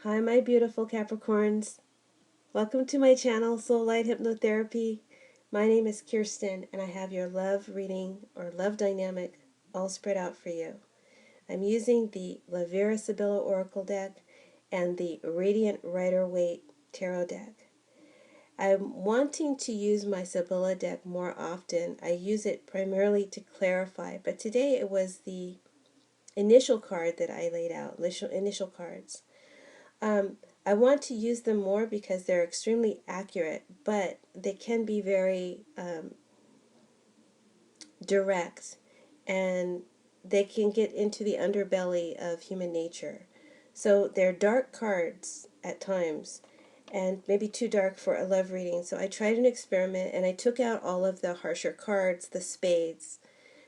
Hi, my beautiful Capricorns. Welcome to my channel, Soul Light Hypnotherapy. My name is Kirsten, and I have your love reading or love dynamic all spread out for you. I'm using the Lavera Sibilla Oracle deck and the Radiant Rider-Waite Tarot deck. I'm wanting to use my Sibilla deck more often. I use it primarily to clarify, but today it was the initial card that I laid out, initial cards. I want to use them more because they're extremely accurate, but they can be very direct, and they can get into the underbelly of human nature. So they're dark cards at times, and maybe too dark for a love reading. So I tried an experiment, and I took out all of the harsher cards, the spades,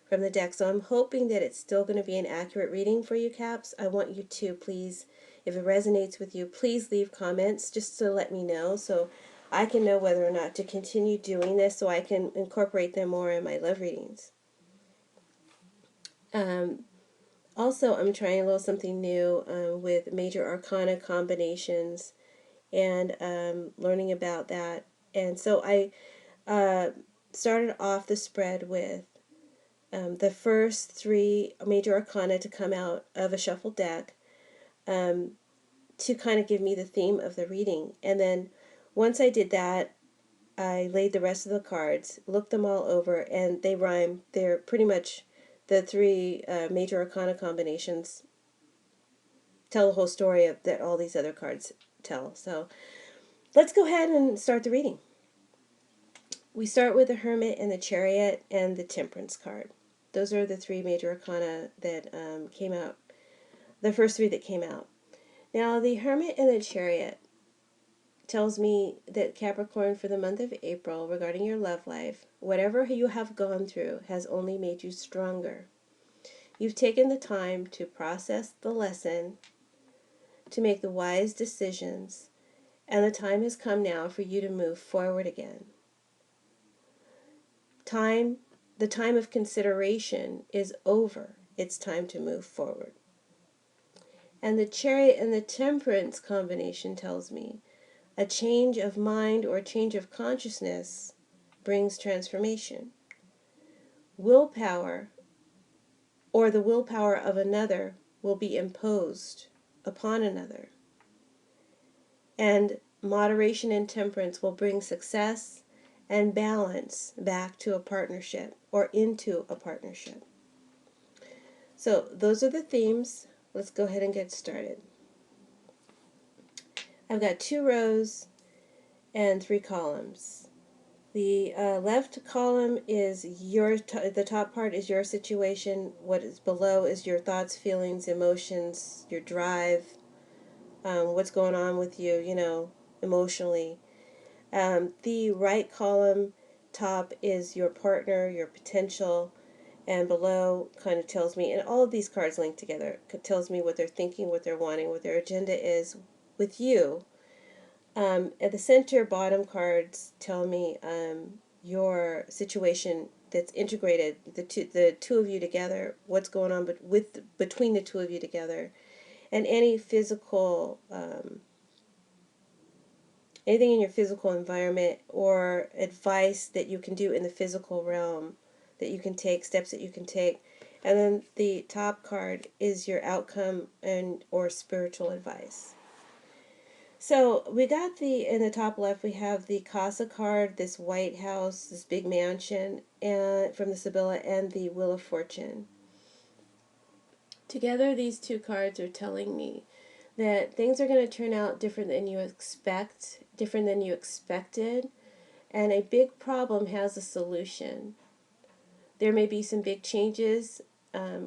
from the deck. So I'm hoping that it's still going to be an accurate reading for you, Caps. I want you to please, if it resonates with you, please leave comments just to let me know so I can know whether or not to continue doing this so I can incorporate them more in my love readings. Also, I'm trying a little something new with major arcana combinations and learning about that. And so I started off the spread with the first three major arcana to come out of a shuffled deck to kind of give me the theme of the reading. And then once I did that, I laid the rest of the cards, looked them all over, and they rhyme. They're pretty much the three major arcana combinations tell the whole story of that all these other cards tell. So let's go ahead and start the reading. We start with the Hermit and the Chariot and the Temperance card. Those are the three major arcana that came out, the first three that came out. Now, the Hermit and the Chariot tells me that Capricorn, for the month of April, regarding your love life, whatever you have gone through has only made you stronger. You've taken the time to process the lesson, to make the wise decisions, and the time has come now for you to move forward again. The time of consideration is over. It's time to move forward. And the Chariot and the Temperance combination tells me a change of mind or a change of consciousness brings transformation. Willpower or the willpower of another will be imposed upon another. And moderation and temperance will bring success and balance back to a partnership or into a partnership. So those are the themes. Let's go ahead and get started. I've got 2 rows and 3 columns. The left column is the top part is your situation. What is below is your thoughts, feelings, emotions, your drive, what's going on with you, emotionally. The right column top is your partner, your potential, and below kind of tells me, and all of these cards linked together, tells me what they're thinking, what they're wanting, what their agenda is with you. At the center bottom cards tell me your situation that's integrated, the two of you together, what's going on between the two of you together, and any physical, anything in your physical environment or advice that you can do in the physical realm that you can take, steps that you can take. And then the top card is your outcome and or spiritual advice. So we got in the top left, we have the Casa card, this White House, this big mansion, and from the Sibilla, and the Wheel of Fortune. Together, these two cards are telling me that things are going to turn out different than you expect, different than you expected, and a big problem has a solution. There may be some big changes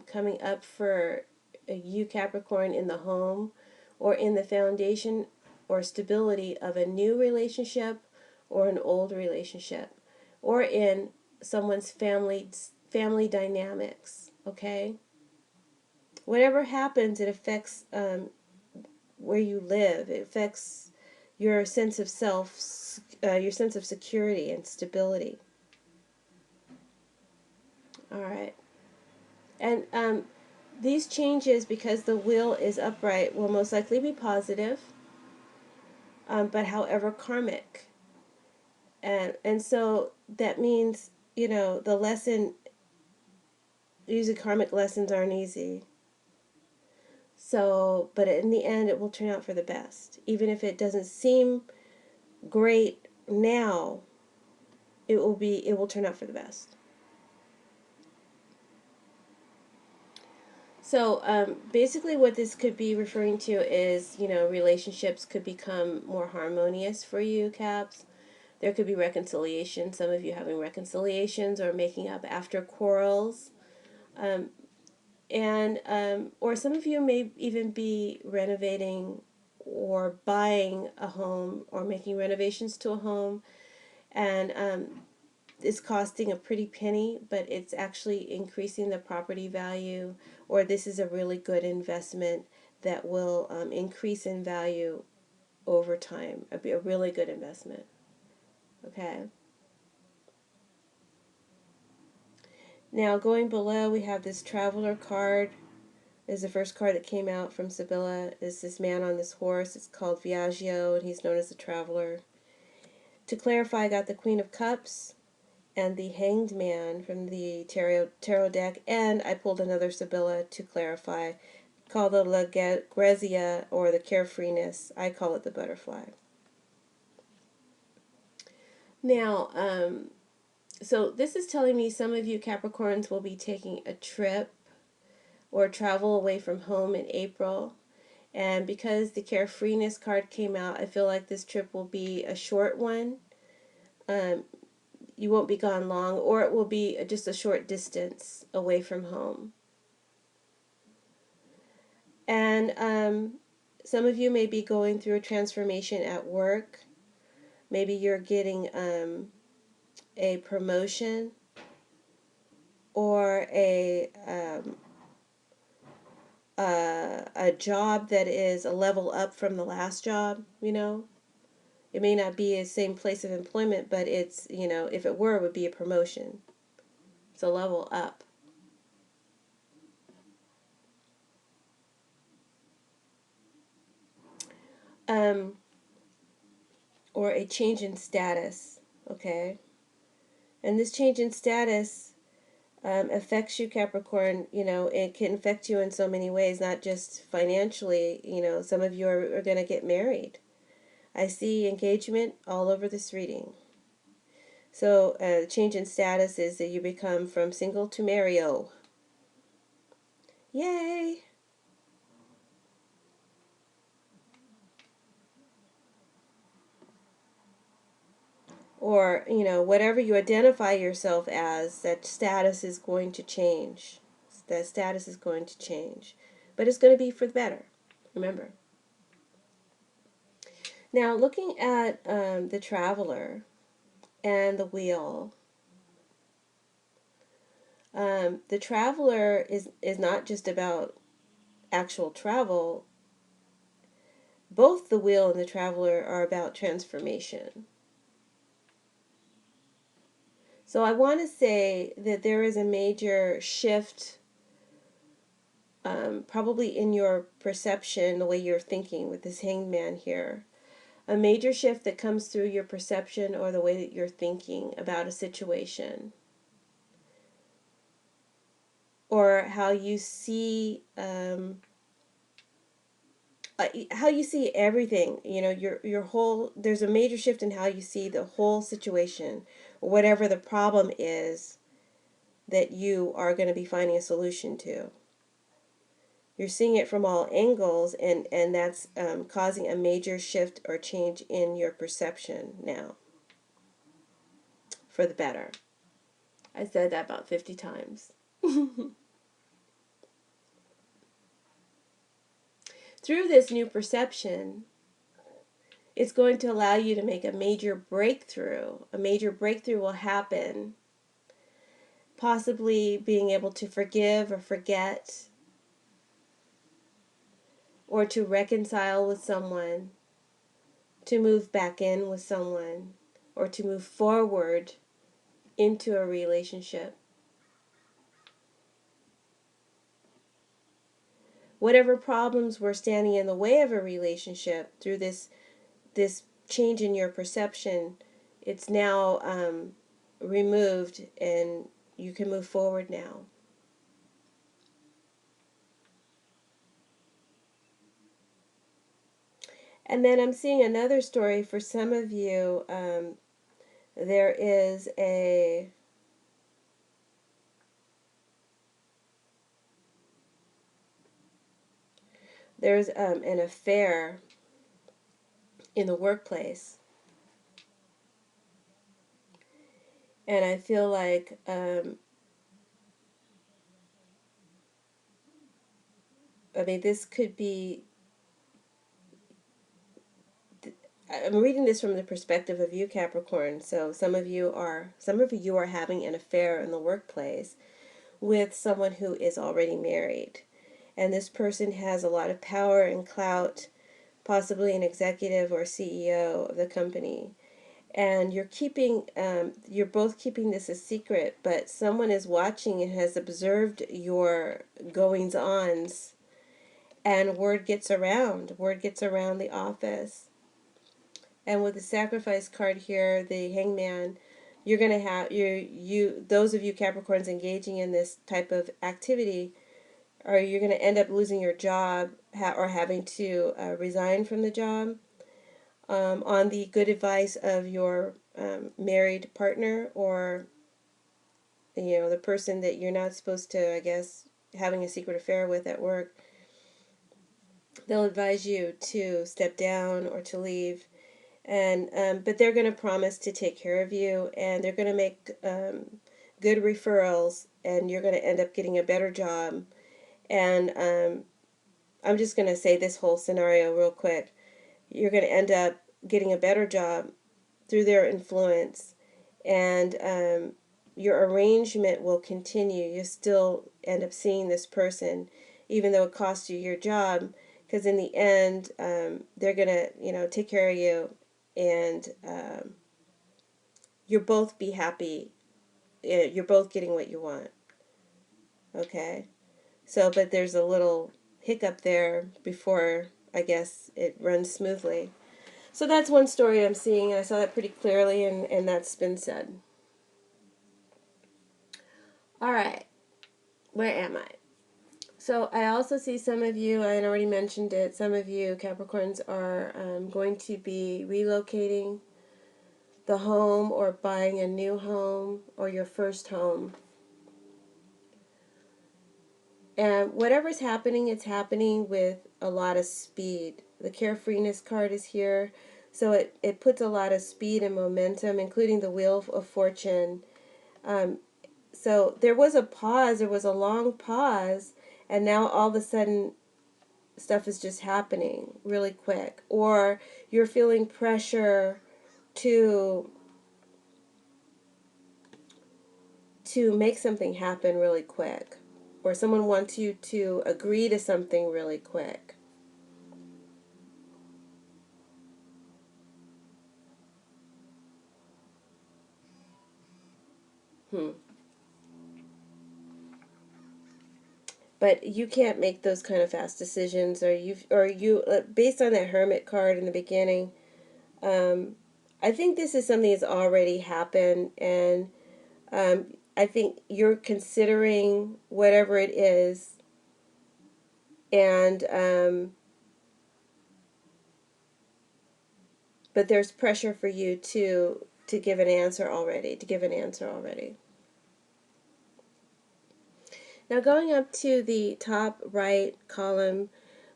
coming up for you, Capricorn, in the home or in the foundation or stability of a new relationship or an old relationship or in someone's family dynamics, okay? Whatever happens, it affects where you live. It affects your sense of self, your sense of security and stability. All right. And these changes, because the wheel is upright, will most likely be positive. but however karmic. And so that means, the lesson, usually karmic lessons aren't easy. So, but in the end, it will turn out for the best. Even if it doesn't seem great now, it will turn out for the best. So, basically, what this could be referring to is, relationships could become more harmonious for you, Caps. There could be reconciliation, some of you having reconciliations or making up after quarrels. Um, or some of you may even be renovating or buying a home or making renovations to a home, and it's costing a pretty penny, but it's actually increasing the property value, or this is a really good investment that will increase in value over time. It'd be a really good investment. Okay. Now, going below, we have this traveler card. Is the first card that came out from Sibylla. Is this man on this horse. It's called Viaggio, and he's known as the traveler. To clarify, I got the Queen of Cups and the Hanged Man from the tarot deck, and I pulled another Sibylla to clarify, called the La Grezia, or the Carefreeness. I call it the Butterfly. Now, so this is telling me some of you Capricorns will be taking a trip or travel away from home in April. And because the Carefreeness card came out, I feel like this trip will be a short one. You won't be gone long, or it will be just a short distance away from home. And some of you may be going through a transformation at work. Maybe you're getting a promotion or a job that is a level up from the last job. It may not be the same place of employment, but it's, if it were, it would be a promotion. It's a level up. Or a change in status, okay? And this change in status affects you, Capricorn. It can affect you in so many ways, not just financially. Some of you are going to get married. I see engagement all over this reading. So the change in status is that you become from single to Mario. Yay! Or, whatever you identify yourself as, that status is going to change. That status is going to change. But it's going to be for the better. Remember. Now, looking at the Traveler and the Wheel, the Traveler is not just about actual travel. Both the Wheel and the Traveler are about transformation. So I want to say that there is a major shift, probably in your perception, the way you're thinking with this Hanged Man here. A major shift that comes through your perception or the way that you're thinking about a situation. Or how you see everything. Your whole, there's a major shift in how you see the whole situation, or whatever the problem is that you are going to be finding a solution to. You're seeing it from all angles, and that's causing a major shift or change in your perception now, for the better. I said that about 50 times. Through this new perception, it's going to allow you to make a major breakthrough. A major breakthrough will happen, possibly being able to forgive or forget, or to reconcile with someone, to move back in with someone, or to move forward into a relationship. Whatever problems were standing in the way of a relationship, through this this change in your perception, it's now removed, and you can move forward now. And then I'm seeing another story for some of you. There is there's an affair in the workplace, and I feel like I mean, this could be. I'm reading this from the perspective of you, Capricorn. So some of you are having an affair in the workplace with someone who is already married, and this person has a lot of power and clout, possibly an executive or CEO of the company. And you're both keeping this a secret, but someone is watching and has observed your goings ons, and word gets around the office. And with the sacrifice card here, the hangman, you're going to have those of you Capricorns engaging in this type of activity, or you're going to end up losing your job, or having to resign from the job, on the good advice of your married partner, or the person that you're not supposed to, I guess, having a secret affair with at work. They'll advise you to step down or to leave, and but they're going to promise to take care of you, and they're going to make good referrals, and you're going to end up getting a better job. And I'm just going to say this whole scenario real quick. You're going to end up getting a better job through their influence, and your arrangement will continue. You still end up seeing this person, even though it costs you your job, because in the end, they're going to, take care of you, and you'll both be happy. You're both getting what you want. Okay? So, but there's a little hiccup there before, I guess, it runs smoothly. So that's one story I'm seeing, and I saw that pretty clearly, and that's been said. All right, where am I? So I also see some of you, I already mentioned it, some of you Capricorns are going to be relocating the home, or buying a new home, or your first home. And whatever's happening, it's happening with a lot of speed. The carefreeness card is here, so it puts a lot of speed and momentum, including the Wheel of Fortune. So there was a pause, there was a long pause, and now all of a sudden stuff is just happening really quick. Or you're feeling pressure to make something happen really quick. Or someone wants you to agree to something really quick. Hmm. But you can't make those kind of fast decisions, or you based on that Hermit card in the beginning. I think this is something that's already happened, and I think you're considering whatever it is, and but there's pressure for you to give an answer already. Now, going up to the top right column,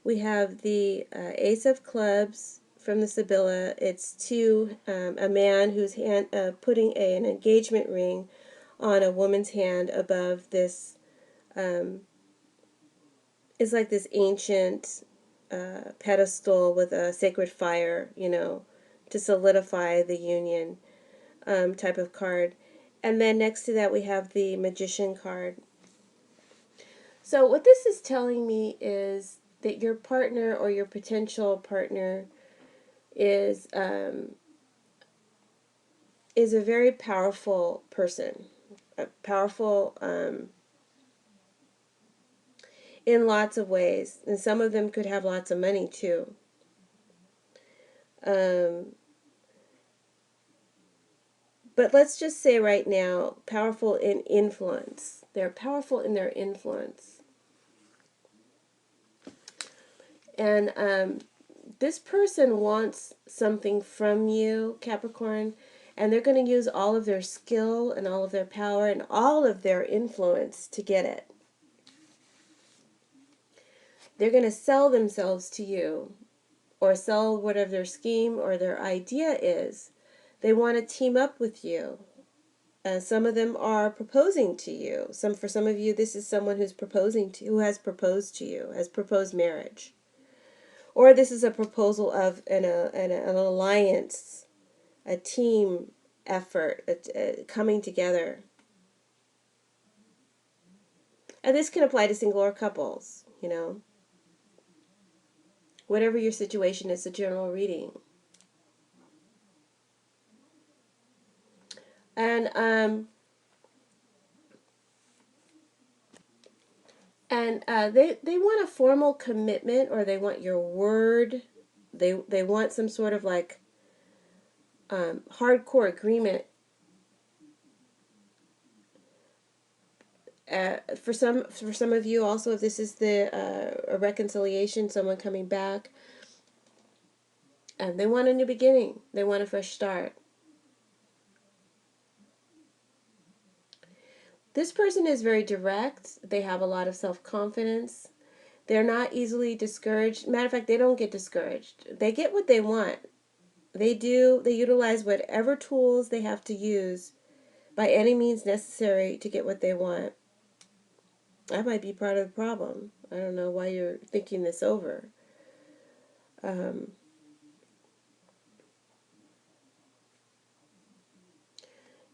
we have the Ace of Clubs from the Sibylla. It's to a man who's putting an engagement ring on a woman's hand above this. It's like this ancient pedestal with a sacred fire, to solidify the union, type of card. And then next to that, we have the Magician card. So what this is telling me is that your partner, or your potential partner, is a very powerful person, powerful in lots of ways, and some of them could have lots of money too. Um, but let's just say right now, powerful in influence. They're powerful in their influence. And this person wants something from you, Capricorn, and they're going to use all of their skill and all of their power and all of their influence to get it. They're going to sell themselves to you or sell whatever their scheme or their idea is. They want to team up with you. Some of them are proposing to you. For some of you, this is someone who has proposed to you, has proposed marriage. Or this is a proposal of an alliance, a team effort, coming together. And this can apply to single or couples, Whatever your situation is, a general reading. And they want a formal commitment, or they want your word. They want some sort of like hardcore agreement. For some of you also, if this is a reconciliation, someone coming back, they want a new beginning. They want a fresh start. This person is very direct. They have a lot of self-confidence. They're not easily discouraged. Matter of fact, they don't get discouraged. They get what they want. They utilize whatever tools they have to use by any means necessary to get what they want. I might be part of the problem. I don't know why you're thinking this over.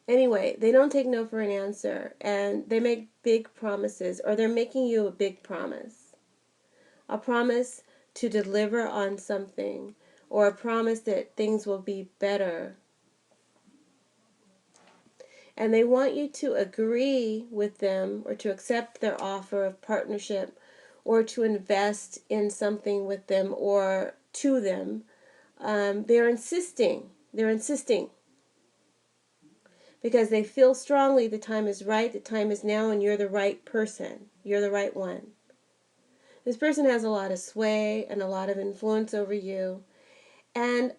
Anyway, they don't take no for an answer, and they make big promises, or they're making you a big promise. A promise to deliver on something, or a promise that things will be better. And they want you to agree with them, or to accept their offer of partnership, or to invest in something with them or to them. They're insisting. Because they feel strongly the time is right, the time is now, and you're the right person. You're the right one. This person has a lot of sway and a lot of influence over you. And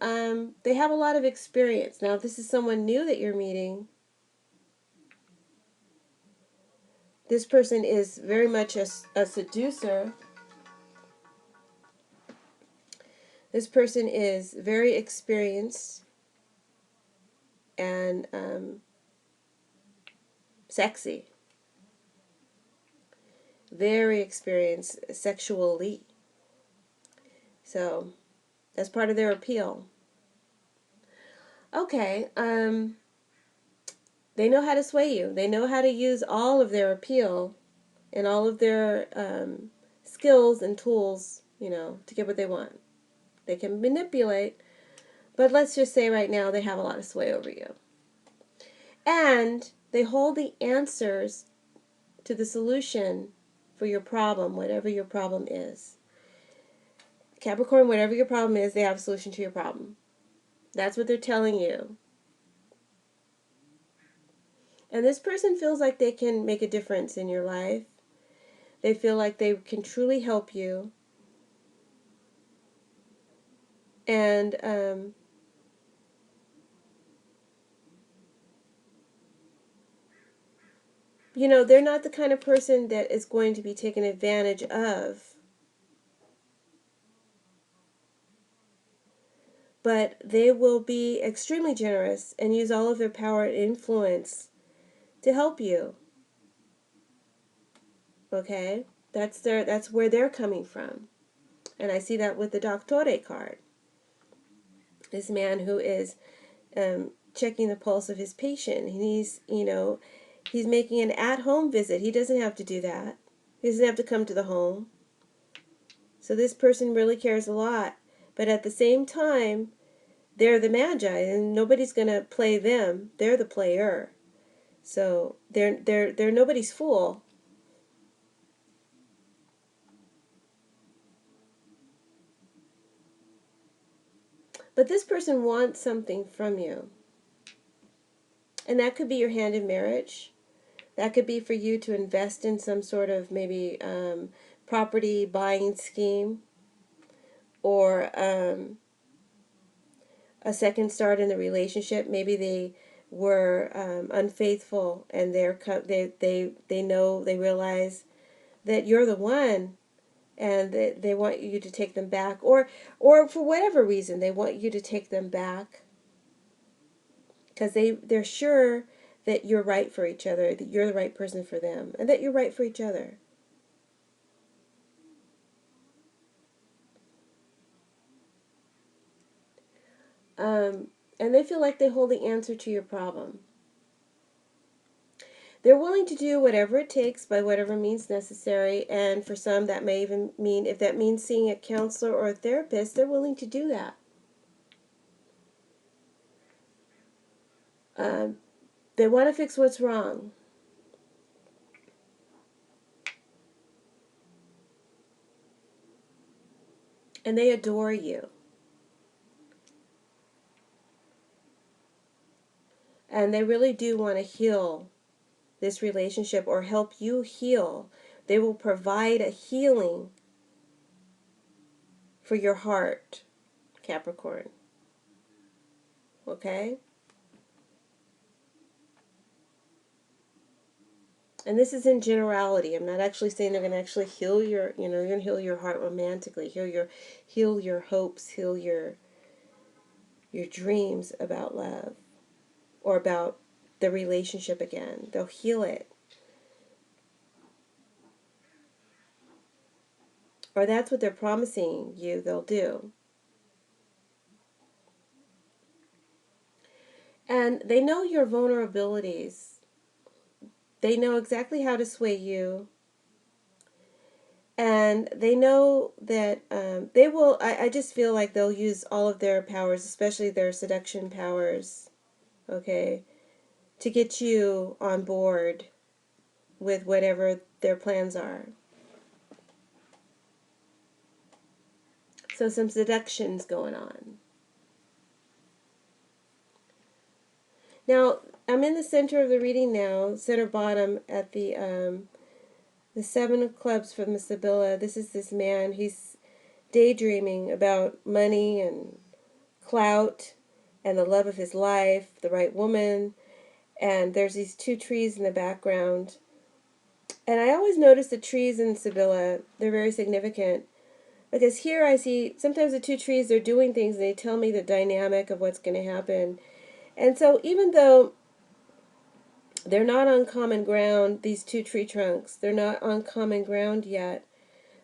they have a lot of experience. Now, if this is someone new that you're meeting, this person is very much a seducer. This person is very experienced and sexy. Very experienced sexually. So that's part of their appeal. Okay, they know how to sway you. They know how to use all of their appeal and all of their skills and tools, to get what they want. They can manipulate, but let's just say right now they have a lot of sway over you. And they hold the answers to the solution for your problem, whatever your problem is. Capricorn, whatever your problem is, they have a solution to your problem. That's what they're telling you. And this person feels like they can make a difference in your life. They feel like they can truly help you. And they're not the kind of person that is going to be taken advantage of. But they will be extremely generous and use all of their power and influence to help you. Okay? That's where they're coming from. And I see that with the Doctore card. This man who is checking the pulse of his patient. He's making an at-home visit. He doesn't have to do that. He doesn't have to come to the home. So this person really cares a lot. But at the same time, they're the magi, and nobody's going to play them. They're the player. So they're nobody's fool. But this person wants something from you. And that could be your hand in marriage. That could be for you to invest in some sort of maybe property buying scheme, or a second start in the relationship. Maybe they were unfaithful, and they realize that you're the one, and that they want you to take them back, or for whatever reason they want you to take them back, because they're sure that you're right for each other, that you're the right person for them, and that you're right for each other. And they feel like they hold the answer to your problem. They're willing to do whatever it takes by whatever means necessary, and for some that may even mean, if that means seeing a counselor or a therapist, they're willing to do that. Um, they want to fix what's wrong. And they adore you. And they really do want to heal this relationship or help you heal. They will provide a healing for your heart, Capricorn. Okay? And this is in generality. I'm not actually saying they're going to actually heal your, you're going to heal your heart romantically, heal your hopes, heal your dreams about love or about the relationship again. They'll heal it. Or that's what they're promising you they'll do. And they know your vulnerabilities. They know exactly how to sway you. And they know that they will, I just feel like they'll use all of their powers, especially their seduction powers, okay, to get you on board with whatever their plans are. So some seduction's going on. Now, I'm in the center of the reading now, center bottom at the Seven of Clubs from the Sibylla. This is this man. He's daydreaming about money and clout and the love of his life, the right woman. And there's these two trees in the background. And I always notice the trees in Sibylla, they're very significant. Because here I see, sometimes the two trees, they're doing things and they tell me the dynamic of what's going to happen. And so even though they're not on common ground, these two tree trunks, they're not on common ground yet,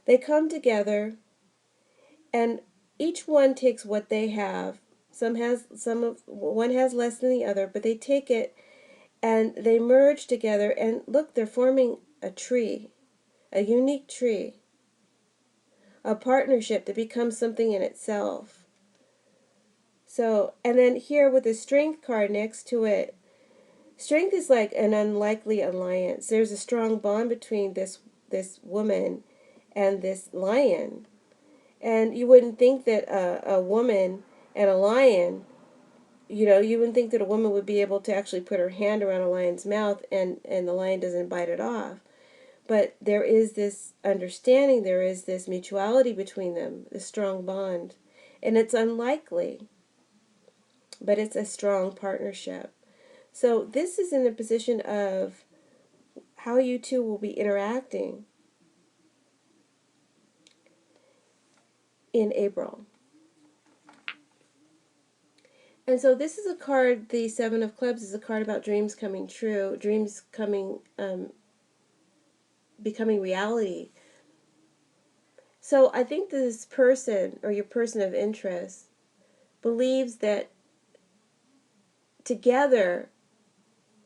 they come together and each one takes what they have. One has less than the other, but they take it and they merge together, and look, they're forming a tree, a unique tree, a partnership that becomes something in itself. So, and then here with the Strength card next to it, Strength is like an unlikely alliance. There's a strong bond between this woman and this lion. And you wouldn't think that a woman and a lion, you wouldn't think that a woman would be able to actually put her hand around a lion's mouth and the lion doesn't bite it off. But there is this understanding, there is this mutuality between them, this strong bond. And it's unlikely, but it's a strong partnership. So this is in the position of how you two will be interacting in April. And so this is a card, the Seven of Clubs is a card about dreams coming true, dreams becoming reality. So I think this person, or your person of interest, believes that together,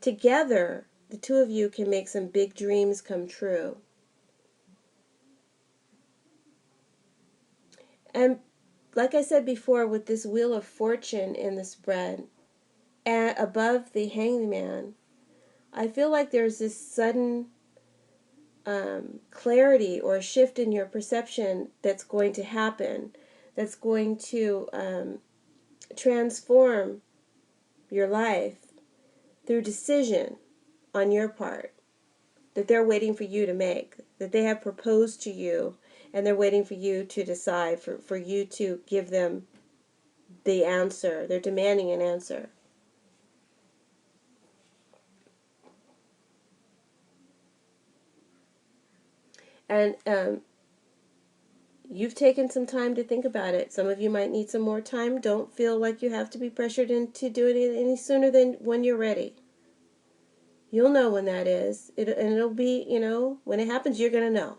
the two of you can make some big dreams come true. And like I said before, with this Wheel of Fortune in the spread, and above the Hangman, I feel like there's this sudden clarity or a shift in your perception that's going to happen, that's going to transform your life through decision on your part that they're waiting for you to make, that they have proposed to you and they're waiting for you to decide, for you to give them the answer. They're demanding an answer. And you've taken some time to think about it. Some of you might need some more time. Don't feel like you have to be pressured into doing it any sooner than when you're ready. You'll know when that is. And it'll be, when it happens, you're going to know.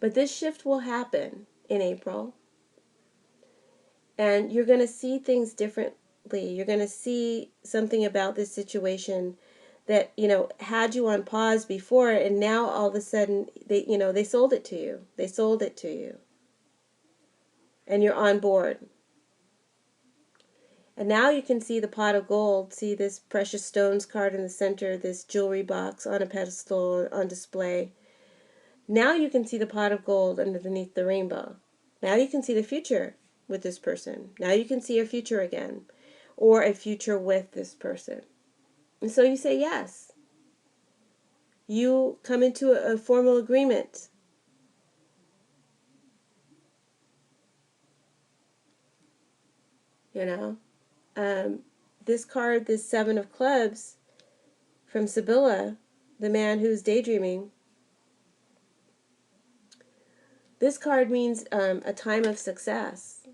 But this shift will happen in April. And you're going to see things differently. You're going to see something about this situation that, had you on pause before, and now all of a sudden, they sold it to you. They sold it to you. And you're on board. And now you can see the pot of gold, see this precious stones card in the center, this jewelry box on a pedestal on display. Now you can see the pot of gold underneath the rainbow. Now you can see the future with this person. Now you can see a future again, or a future with this person. And so you say yes. You come into a formal agreement. This card, this Seven of Clubs from Sibylla, the man who's daydreaming, this card means a time of success,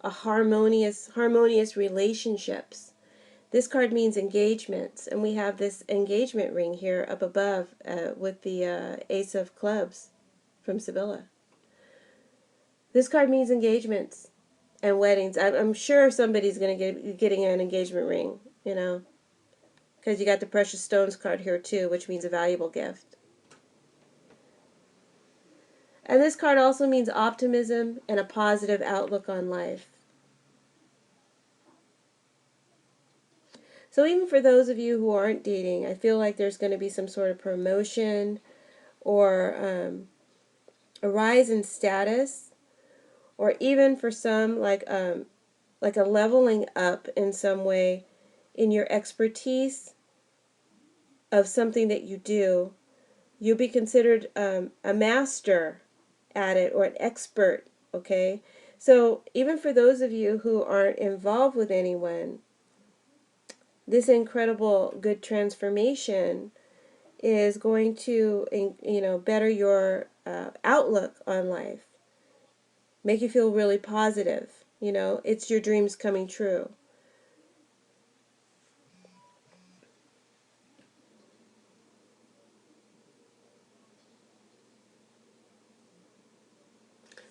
a harmonious relationships. This card means engagements, and we have this engagement ring here up above with the Ace of Clubs from Sibylla. This card means engagements and weddings. I'm sure somebody's going to be getting an engagement ring, because you got the Precious Stones card here too, which means a valuable gift. And this card also means optimism and a positive outlook on life. So even for those of you who aren't dating, I feel like there's going to be some sort of promotion or a rise in status, or even for some like a leveling up in some way in your expertise of something that you do. You'll be considered a master at it, or an expert, okay? So even for those of you who aren't involved with anyone, this incredible good transformation is going to, better your outlook on life, make you feel really positive. It's your dreams coming true.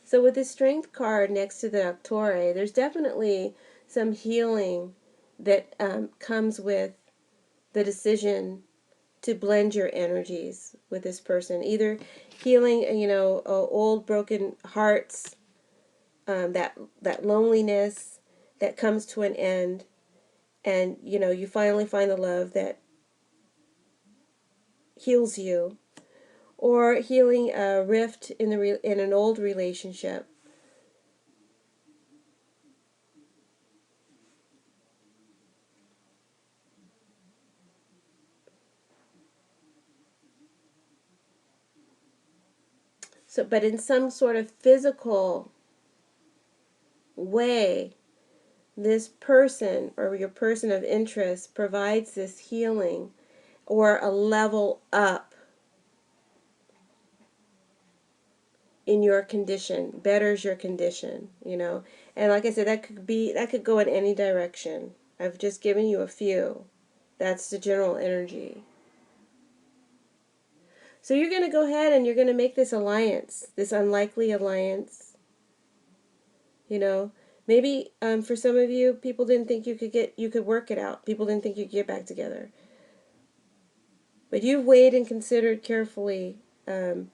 So with the Strength card next to the Doctore, there's definitely some healing that comes with the decision to blend your energies with this person. Either healing, old broken hearts, that loneliness that comes to an end, and you finally find the love that heals you, or healing a rift in an old relationship. So, but in some sort of physical way, this person or your person of interest provides this healing or a level up in your condition, betters your condition, And like I said, that could go in any direction. I've just given you a few. That's the general energy. So you're going to go ahead and you're going to make this alliance, this unlikely alliance. Maybe for some of you, people didn't think you could work it out. People didn't think you could get back together. But you've weighed and considered carefully, and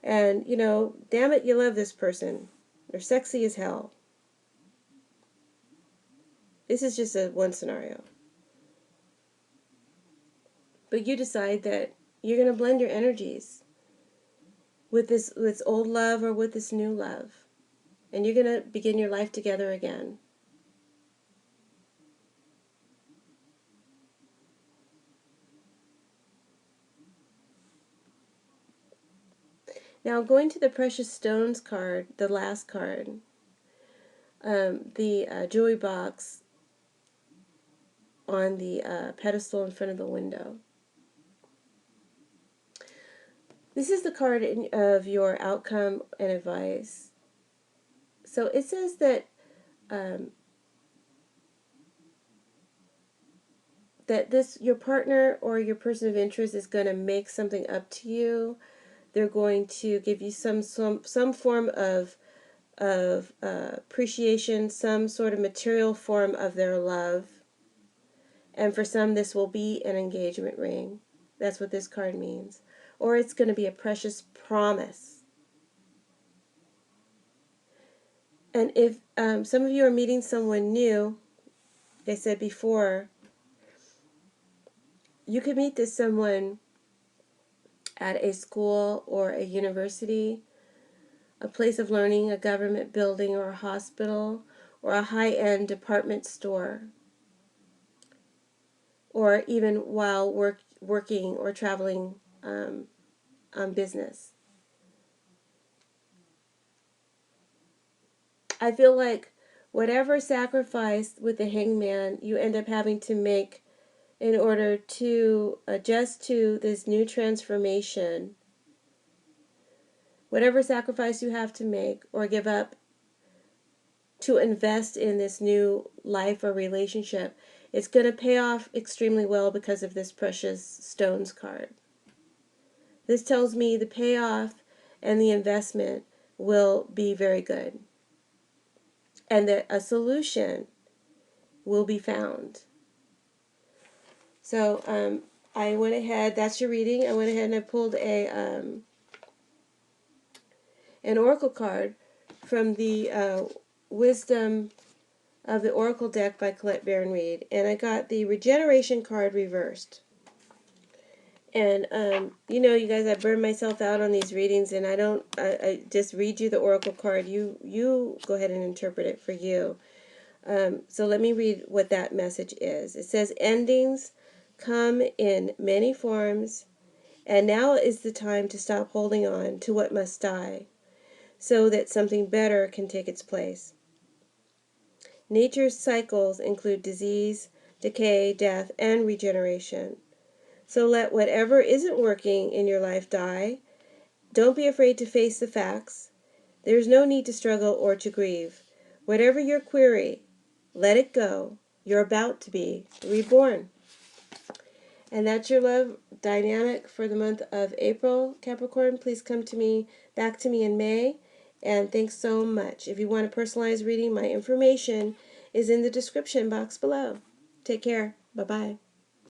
damn it, you love this person. They're sexy as hell. This is just one scenario. But you decide that you're going to blend your energies. with this old love or with this new love. And you're going to begin your life together again. Now, going to the Precious Stones card, the last card, the jewelry box on the pedestal in front of the window. This is the card of your outcome and advice. So it says that your partner or your person of interest is going to make something up to you. They're going to give you some form of appreciation, some sort of material form of their love. And for some, this will be an engagement ring. That's what this card means. Or it's going to be a precious promise. And if some of you are meeting someone new, like I said before, you could meet this someone at a school or a university, a place of learning, a government building or a hospital, or a high-end department store, or even while working or traveling on business. I feel like whatever sacrifice with the hangman you end up having to make in order to adjust to this new transformation, whatever sacrifice you have to make or give up to invest in this new life or relationship, it's going to pay off extremely well because of this Precious Stones card. This tells me the payoff and the investment will be very good, and that a solution will be found. So I went ahead, that's your reading. I went ahead and I pulled an oracle card from the Wisdom of the Oracle deck by Colette Baron Reed, and I got the Regeneration card reversed. And you guys, I burn myself out on these readings, and I just read you the Oracle card. You go ahead and interpret it for you. So let me read what that message is. It says, endings come in many forms, and now is the time to stop holding on to what must die, so that something better can take its place. Nature's cycles include disease, decay, death, and regeneration. So let whatever isn't working in your life die. Don't be afraid to face the facts. There's no need to struggle or to grieve. Whatever your query, let it go. You're about to be reborn. And that's your love dynamic for the month of April, Capricorn. Please come back to me in May. And thanks so much. If you want a personalized reading, my information is in the description box below. Take care. Bye-bye.